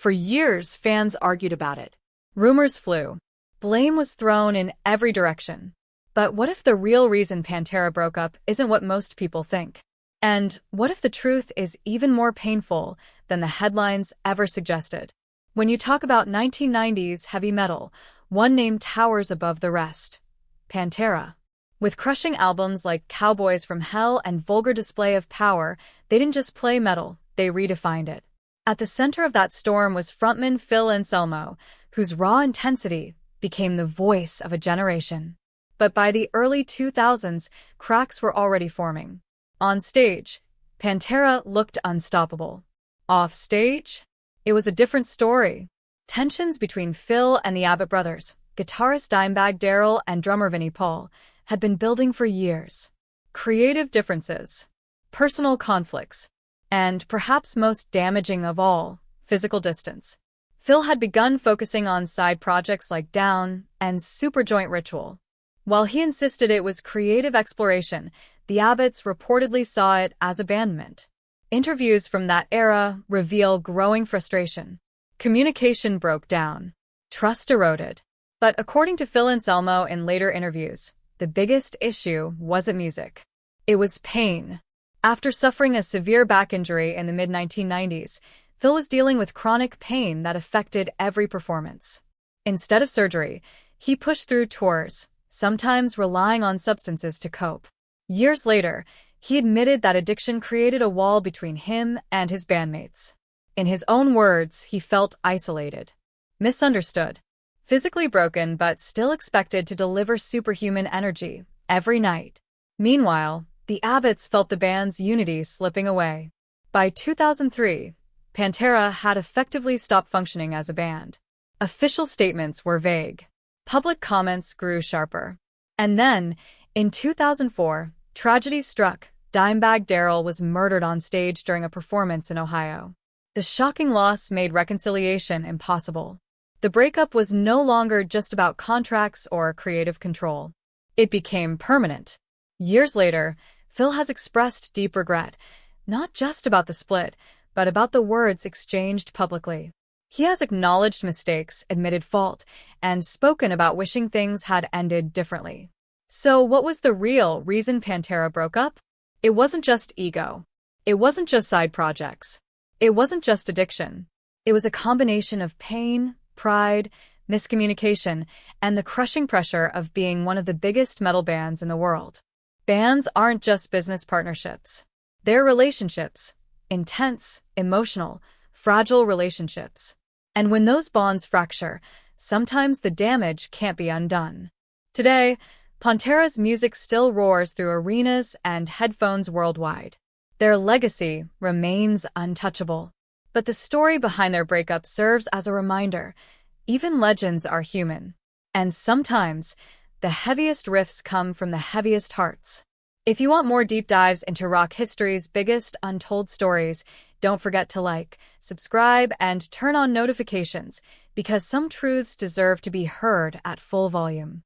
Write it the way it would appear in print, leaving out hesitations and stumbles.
For years, fans argued about it. Rumors flew. Blame was thrown in every direction. But what if the real reason Pantera broke up isn't what most people think? And what if the truth is even more painful than the headlines ever suggested? When you talk about 1990s heavy metal, one name towers above the rest: Pantera. With crushing albums like Cowboys from Hell and Vulgar Display of Power, they didn't just play metal, they redefined it. At the center of that storm was frontman Phil Anselmo, whose raw intensity became the voice of a generation. But by the early 2000s, cracks were already forming. On stage, Pantera looked unstoppable. Off stage, it was a different story. Tensions between Phil and the Abbott brothers, guitarist Dimebag Darrell and drummer Vinnie Paul, had been building for years. Creative differences, personal conflicts, and perhaps most damaging of all, physical distance. Phil had begun focusing on side projects like Down and Superjoint Ritual. While he insisted it was creative exploration, the Abbotts reportedly saw it as abandonment. Interviews from that era reveal growing frustration. Communication broke down. Trust eroded. But according to Phil Anselmo in later interviews, the biggest issue wasn't music. It was pain. After suffering a severe back injury in the mid-1990s, Phil was dealing with chronic pain that affected every performance. Instead of surgery, he pushed through tours, sometimes relying on substances to cope. Years later, he admitted that addiction created a wall between him and his bandmates. In his own words, he felt isolated, misunderstood, physically broken but still expected to deliver superhuman energy every night. Meanwhile, the Abbotts felt the band's unity slipping away. By 2003, Pantera had effectively stopped functioning as a band. Official statements were vague. Public comments grew sharper. And then, in 2004, tragedy struck. Dimebag Darrell was murdered on stage during a performance in Ohio. The shocking loss made reconciliation impossible. The breakup was no longer just about contracts or creative control. It became permanent. Years later, Phil has expressed deep regret, not just about the split, but about the words exchanged publicly. He has acknowledged mistakes, admitted fault, and spoken about wishing things had ended differently. So what was the real reason Pantera broke up? It wasn't just ego. It wasn't just side projects. It wasn't just addiction. It was a combination of pain, pride, miscommunication, and the crushing pressure of being one of the biggest metal bands in the world. Bands aren't just business partnerships. They're relationships. Intense, emotional, fragile relationships. And when those bonds fracture, sometimes the damage can't be undone. Today, Pantera's music still roars through arenas and headphones worldwide. Their legacy remains untouchable. But the story behind their breakup serves as a reminder: even legends are human. And sometimes, the heaviest riffs come from the heaviest hearts. If you want more deep dives into rock history's biggest untold stories, don't forget to like, subscribe, and turn on notifications, because some truths deserve to be heard at full volume.